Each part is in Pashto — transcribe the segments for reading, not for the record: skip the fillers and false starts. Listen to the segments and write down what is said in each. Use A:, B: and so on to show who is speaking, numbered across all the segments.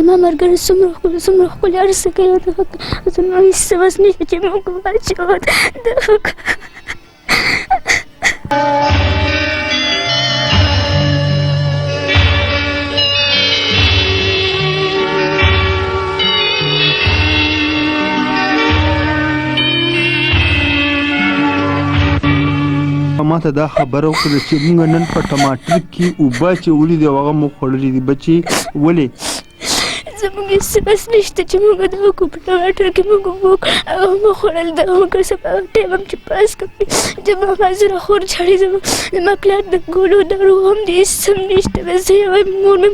A: ما مرګره څومره ښکلي هر څه کوي زما هېڅ څه بس نشته چې موږ واچوو
B: ما ته دا خبره وکړه چې موږ نن په ټماټر کې اوبه اچولي دي او هغه موږ خوړلي دي بچي ولې
A: زموږ هېڅ بس نشته چې موږ دا وکړو په ټماټر کې موږ اوبه هغه مو خوړل دا وکړه سبا ټایم هم چې پاس کوي زما مازره خور جاړي زما پلار د ګولو دارو هم دي هېڅ هم نشته بس زه یوه مور مې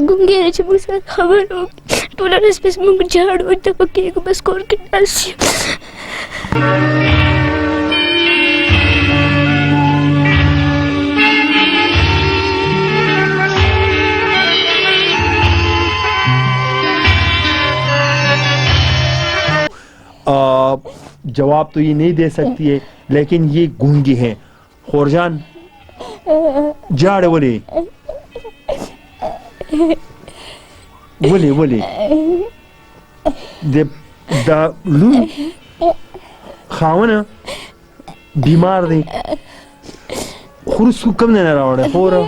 A: ګونګې ده چې موږ سره خبره وکړي ټوله ورځ بس موږ جاړو دغه کېږو بس کور کې ناست یو
B: جواب تو یہ نہیں دے سکتی ہے لیکن یہ گونگی ہے خورجان جاڑ ولی دا لو خاونا بیمار دی خورس کو کم دینا راوڑے خورا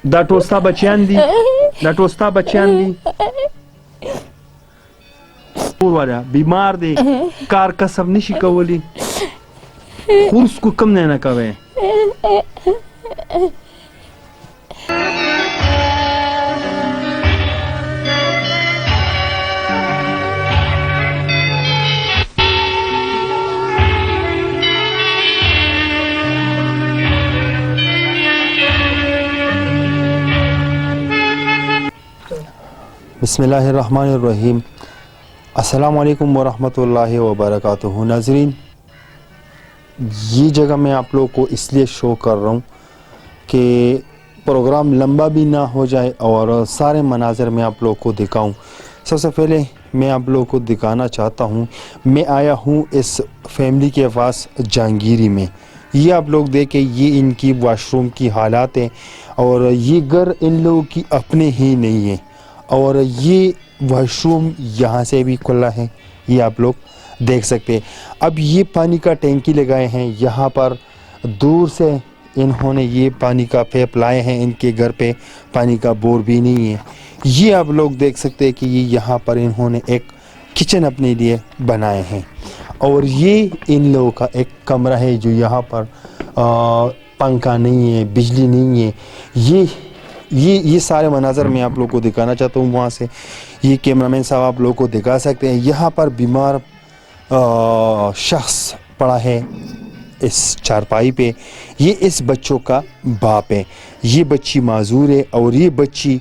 B: دا ټوستا بچیان دي والا بیمار دی کار کسب نشي کولی خورس کو کم نه کوي بسم اللہ الرحمن الرحیم السلام علیکم ورحمۃ اللہ وبرکاتہ ناظرین یہ جگہ میں آپ لوگوں کو اس لیے شو کر رہا ہوں کہ پروگرام لمبا بھی نہ ہو جائے اور سارے مناظر میں آپ لوگوں کو دکھاؤں سب سے پہلے میں آپ لوگوں کو دکھانا چاہتا ہوں میں آیا ہوں اس فیملی کے پاس جہانگیری میں یہ آپ لوگ دیکھیں یہ ان کی واش روم کی حالات ہیں اور یہ گھر ان لوگوں کی اپنے ہی نہیں ہیں اور یہ واش روم یہاں سے بھی کھلا ہے یہ آپ لوگ دیکھ سکتے ہیں اب یہ پانی کا ٹینکی لگائے ہیں یہاں پر دور سے انہوں نے یہ پانی کا پیپ لائے ہیں ان کے گھر پہ پانی کا بور بھی نہیں ہے یہ آپ لوگ دیکھ سکتے ہیں کہ یہ یہاں پر انہوں نے ایک کچن اپنے لیے بنائے ہیں اور یہ ان لوگوں کا ایک کمرہ ہے جو یہاں پر پنکھا نہیں ہے بجلی نہیں ہے یہ سارے مناظر میں آپ لوگوں کو دکھانا چاہتا ہوں وہاں سے یہ کیمرہ مین صاحب آپ لوگوں کو دکھا سکتے ہیں یہاں پر بیمار شخص پڑا ہے اس چارپائی پہ یہ اس بچوں کا باپ ہے یہ بچی معذور ہے اور یہ بچی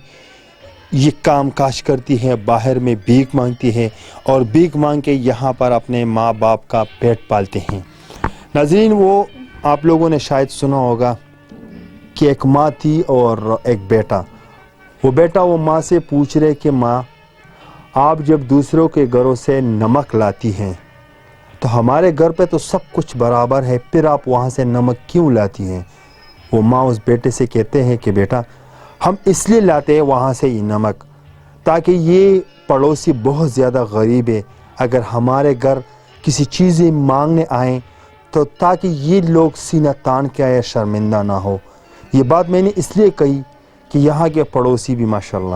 B: یہ کام کاج کرتی ہے باہر میں بھیک مانگتی ہے اور بھیک مانگ کے یہاں پر اپنے ماں باپ کا پیٹ پالتے ہیں ناظرین وہ آپ لوگوں نے شاید سنا ہوگا کہ ایک ماں تھی اور ایک بیٹا وہ ماں سے پوچھ رہے کہ ماں آپ جب دوسروں کے گھروں سے نمک لاتی ہیں تو ہمارے گھر پہ تو سب کچھ برابر ہے پھر آپ وہاں سے نمک کیوں لاتی ہیں وہ ماں اس بیٹے سے کہتے ہیں کہ بیٹا ہم اس لیے لاتے ہیں وہاں سے یہ نمک تاکہ یہ پڑوسی بہت زیادہ غریب ہے اگر ہمارے گھر کسی چیزیں مانگنے آئیں تو تاکہ یہ لوگ سینہ تان کے آئے شرمندہ نہ ہو یہ بات میں نے اس لیے کہی کہ یہاں کے پڑوسی بھی ماشاءاللہ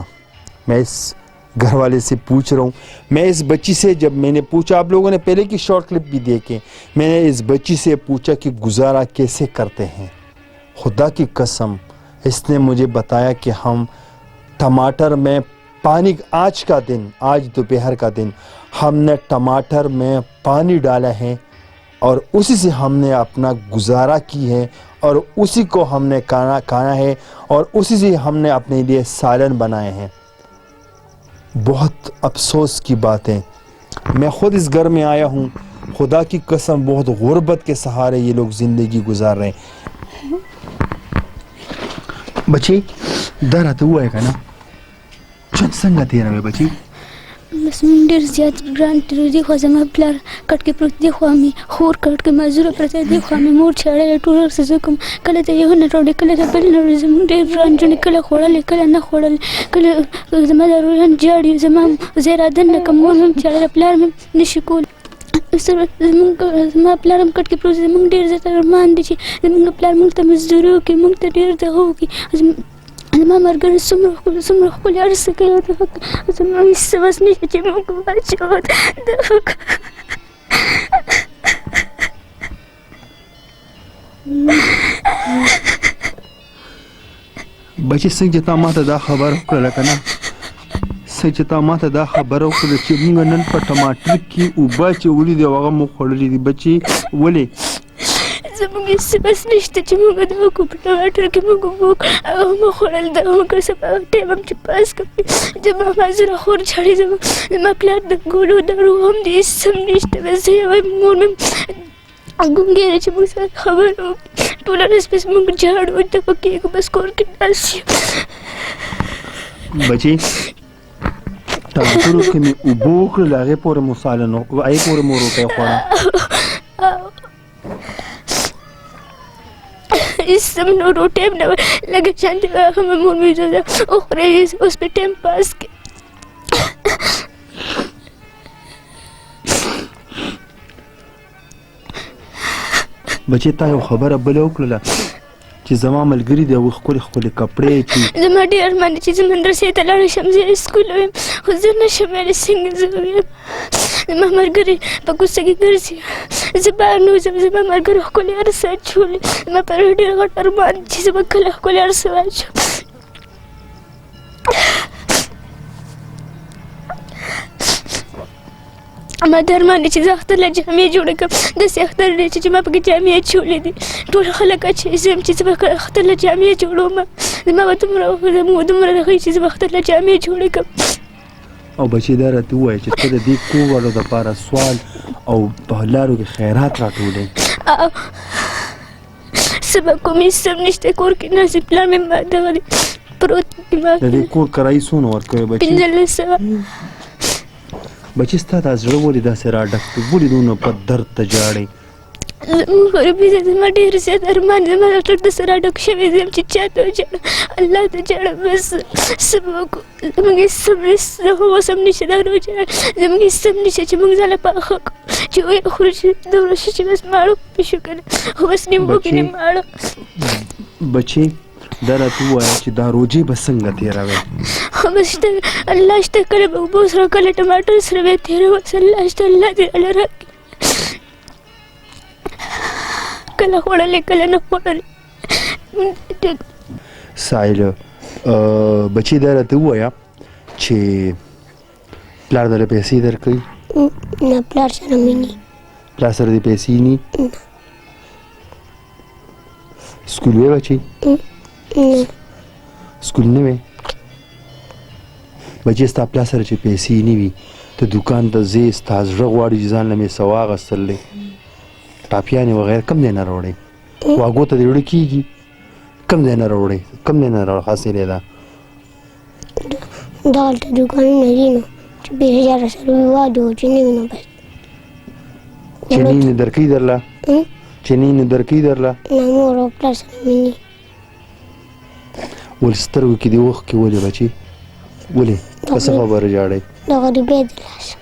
B: میں اس گھر والے سے پوچھ رہا ہوں میں اس بچی سے جب میں نے پوچھا آپ لوگوں نے پہلے کی شارٹ کلپ بھی دیکھیں میں نے اس بچی سے پوچھا کہ گزارا کیسے کرتے ہیں خدا کی قسم اس نے مجھے بتایا کہ ہم ٹماٹر میں پانی آج دوپہر کا دن ہم نے ٹماٹر میں پانی ڈالا ہے اور اسی سے ہم نے اپنا گزارا کی ہے اور اسی کو ہم نے کھانا ہے اور اسی سے ہم نے اپنے لیے سالن بنائے ہیں بہت افسوس کی بات ہے میں خود اس گھر میں آیا ہوں, خدا کی قسم بہت غربت کے سہارے یہ لوگ زندگی گزار رہے ہیں. بچی درد ہوا ہے کا نا چند څنګه تیروي بچی؟
A: بس مونږ ډېر زیات ګران تېرو. دې خوا زما پلار کټ کې پروت, دې خوا مې خور کټ کې معذوره پرته, دې خوا مې مور چاړلی ټول هر څه زه کوم. کله ته یو نه راوړې, کله ته بل نه راوړې. زمونږ ډېر ګران ژوند, کله خوړلی کله نه خوړلی, کله زما ضرورت جاړي, زما زه اراده نه کوم. مور هم چاړلی, پلار مې نه شي کولی. زما پلار هم کټ کې پروت. زمونږ ډېر زیات ارمان دی چې زمونږ پلار مونږ ته مزدوري وکړي, مونږ ته ډېر دغه وکړي. زما ملګري څومره ښکلي هر څه کوي, زما هېڅ څه وس نشته چې موږ واچوو.
B: بچی څنګه چې تا ما ته دا خبره وکړله که نه, څنګه چې تا ما ته دا خبره وکړله چې موږ نن په ټماټر کې اوبه اچولي دي او هغه موږ خوړلي دي. بچی ولې؟
A: زموږ هېڅ بس نشته چې موږ دغه کړو په ټماټر کې موږ اوبه هغه مو خوړل. دغه مو کړه سبا ټایم هم چې پاس کوي. زما معذوره خور جاړي, زما پلار د ګولو دارو هم دې هېڅ هم نشته. بس زه یوه مور مې ګونګېره چې موږ سره خبره وکړي. ټوله ورځ بس موږ جاړو, دغه کېږو, بس کور کې ناست یو.
B: بچی ټماټرو کې مې اوبه وکړل, هغې پورې مو ساله نه هغې پورې مو روټۍ خوړه.
A: هېڅ هم نو روټۍ هم نه وه, لږه شانتې هغه مې مور مې وخورئ, اوس مې ټایم پاس کړي.
B: بچی تا یو خبره بله وکړله چې زما ملګري دی او ښکلې ښکلې کپړې چې
A: زما ډېر ارمان دی چې زه مدرسې ته لاړه شم, زه سکول ویم, خو زه نه شم ویلی څنګه زه ویم. زما ملګري په کوڅه کې ګرځي, زه بهر نه وځم. زما ملګري ښکلې هر څه اچولي. زما پر ډېر غټ ارمان دی چې زه به کله ښکلې هر څه واچوم. ما دا ارمان دی چې زه اختر له جامې جوړه کړم. داسې اختر دی چې ما پکې جامې اچولې دي. ټول خلک اچوي, زه یم چې زه به اختر له جامې جوړوم. زما به دومره رغوي چې زه به اختر له جامې جوړې کړم.
B: او بچی دا راته ووایه چې ته د دې کور والو دپاره سوال او په لارو کې خیرات راټولوې.
A: څه به کوم, هېڅ هم نشته. کور کې ناست, پلار مې دغه دی پروت دی.
B: د دې کور کرایي څونه ورکوې بچي؟
A: 1500.
B: بچی ستا دا زړه ولې داسې راډک دی, ولې دونه په درد ته ژاړې؟
A: زموږ غریبي ده, زما ډېر زیات ارمان, زما ډاکټر داسې راډک شوی یم چې چا ته وژاړم, الله ته ژاړم. بس څه به وکړو, زموږ هېڅ هم نشته, اوس هم نشته دا وژاړم. زموږ هېڅ هم نشته چې موږ ځان له پاخه کړو چې ویې خورو چې دومره ښه چې بس ماړه شو که نه, خو بس نیم وږي نیم ماړه.
B: بچی دا راته ووایه چې دا روجې به څنګه تېروې؟
A: بس شته, الله شته. کله به اوبو سره, کله ټماټر سره به یې تېروم. الله شته, الله دې الله راکړي. کله خوړلې کله نه خوړلې.
B: سایل بچی دا راته ووایه چې پلار دله پیسې درکوي؟
A: نه, پلار سره مې نه.
B: پلار سره دې پیسې نه؟ سکول وې بچی؟
A: نه,
B: سکول نه وې؟ بچی ستا پلار سره چې پیسې نه وي, ته دوکان ته ځې, ستا زړه غواړي چې ځان له مې څه واخیستل دی, ټاپیانې وغیره کوم ځای نه راوړئ؟ واګو ته دې وړه کېږي, کوم ځای نه راوړئ؟ کوم ځای نه حاصلې ده؟
A: دا هلته دوکانونه دي نو چې 20,000 سره وي واجو, چې نه وي نو بس.
B: چینی نه درکوي درله؟ چینی نه درکوي درله؟
A: نه, مور او پلار سره مې نه.
B: ولې سترګو کې دې اوښکې ولې بچي؟ ولې په څه خبره ژاړئ؟
A: د غریبۍ د لاسه.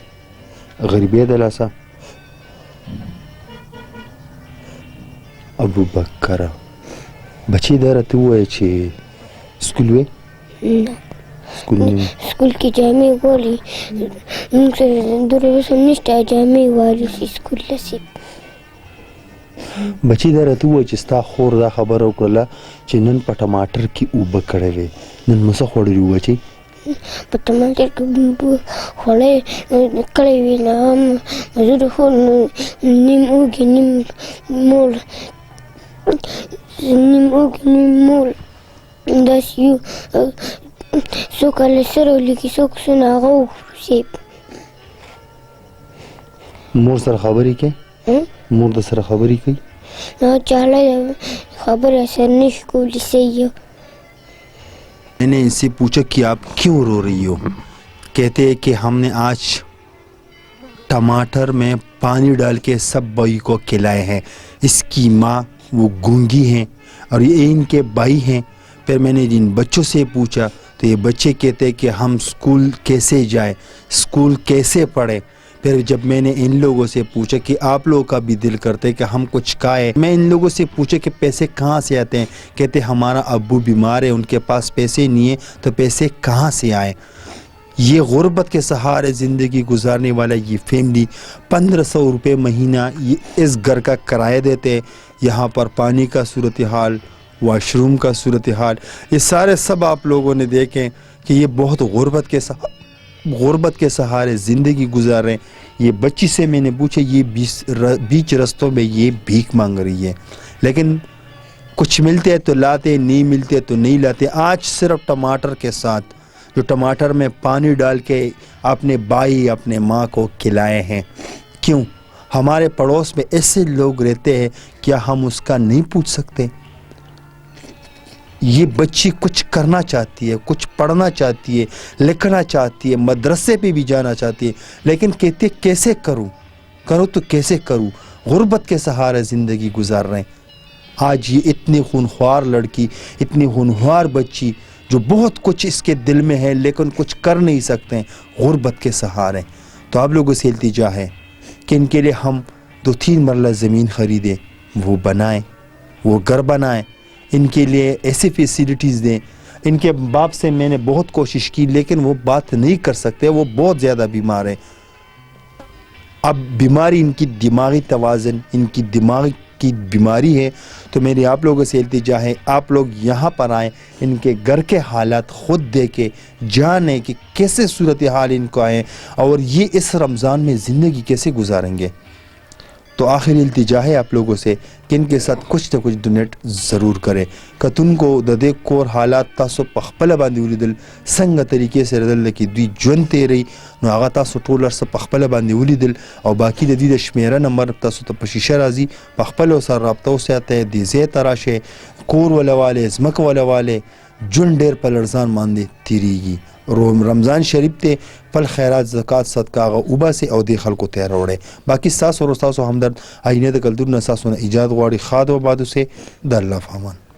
B: غریبۍ د لاسه؟ ابوبکره بچی دا راته ووایه چې سکول وې؟
A: نه,
B: سکول نه وې؟
A: سکول کې جامې غواړي, موږ سره دومره اوس هم نشته جامې غواړي چې سکول رسي.
B: بچی دا راته ووایه چې ستا خور دا خبره وکړله چې نن په ټماټر کې اوبه کړی وې, نن مو څه خوړلي وو بچی؟
A: په ټماټر کې خوړی کړی وي, نه هم مزدور خو نیم اوږې نیم مول, نیم اوږې نیم مول, داسې یو. څوک هلته سره ولیکي, څوک څه نه, هغه وخورو صاحب.
B: مور سره خبرې کې مور د سره خبرې کوي
A: نو چاله خبر اثر نہیں کولی صحیح.
B: میں نے ان سے پوچھا کہ آپ کیوں رو رہی ہو؟ کہتے ہیں کہ ہم نے آج ٹماٹر میں پانی ڈال کے سب بھائی کو کھلائے ہیں. اس کی ماں وہ گونگی ہیں اور یہ ان کے بھائی ہیں. پھر میں نے جن بچوں سے پوچھا تو یہ بچے کہتے ہیں کہ ہم اسکول کیسے جائیں، اسکول کیسے پڑھیں. پھر جب میں نے ان لوگوں سے پوچھا کہ آپ لوگوں کا بھی دل کرتا ہے کہ ہم کچھ کھائیں، میں ان لوگوں سے پوچھا کہ پیسے کہاں سے آتے ہیں. کہتے ہمارا ابو بیمار ہے، ان کے پاس پیسے نہیں ہیں تو پیسے کہاں سے آئیں. یہ غربت کے سہارے زندگی گزارنے والا یہ فیملی 1500 روپے مہینہ یہ اس گھر کا کرایہ دیتے ہیں. یہاں پر پانی کا صورتحال، واش روم کا صورتحال، یہ سارے سب آپ لوگوں نے دیکھیں کہ یہ بہت غربت کے سہارے زندگی گزار رہے ہیں. یہ بچی سے میں نے پوچھا، یہ بیچ رستوں میں یہ بھیک مانگ رہی ہے، لیکن کچھ ملتے ہیں تو لاتے، نہیں ملتے تو نہیں لاتے. آج صرف ٹماٹر کے ساتھ جو ٹماٹر میں پانی ڈال کے اپنے بھائی اپنے ماں کو کھلائے ہیں. کیوں؟ ہمارے پڑوس میں ایسے لوگ رہتے ہیں، کیا ہم اس کا نہیں پوچھ سکتے؟ یہ بچی کچھ کرنا چاہتی ہے، کچھ پڑھنا چاہتی ہے، لکھنا چاہتی ہے، مدرسے پہ بھی جانا چاہتی ہے، لیکن کہتے کیسے کروں تو کیسے کروں. غربت کے سہارے زندگی گزار رہے ہیں. آج یہ اتنی خونخوار لڑکی، اتنی خونخوار بچی جو بہت کچھ اس کے دل میں ہے لیکن کچھ کر نہیں سکتے ہیں، غربت کے سہارے. تو آپ لوگوں سے التجا ہے کہ ان کے لیے ہم 2-3 مرلہ زمین خریدیں، وہ بنائیں، وہ گھر بنائیں، ان کے لیے ایسی فیسیلیٹیز دیں. ان کے باپ سے میں نے بہت کوشش کی لیکن وہ بات نہیں کر سکتے، وہ بہت زیادہ بیمار ہیں. اب بیماری ان کی دماغی توازن، ان کی دماغ کی بیماری ہے. تو میری آپ لوگوں سے التجا ہے، آپ لوگ یہاں پر آئیں، ان کے گھر کے حالات خود دیکھیں، جانیں کہ کیسے صورتحال ان کو آئیں اور یہ اس رمضان میں زندگی کیسے گزاریں گے. تو آخر التجا ہے آپ لوگوں سے کہ ان کے ساتھ کچھ نہ کچھ ڈونیٹ ضرور کرے. کتن کو د کور حالات تاسو په خپل باندې ولیدل، څنګه طریقې سره دلته کې دوی ژوند تیری، نو هغه تاسو ټول سره په خپل باندې ولیدل. او باقی د دې د شمیره نمبر تاسو ته په شیشه راځي، په خپل سره رابطه وساتئ، د ځای ته راشئ، کور ولواله، ځمکه ولواله، ژوند ډېر په لړزان باندې تیریږي. رمضان شریف ته پل خیرات زکات صدقه هغه وباسي او د خلکو ته راوړي. باقی تاسو ورو تاسو همدرد آینه د کلتور نه تاسو نه ایجاد غواړي. خاد و بادو سے د الله فامان.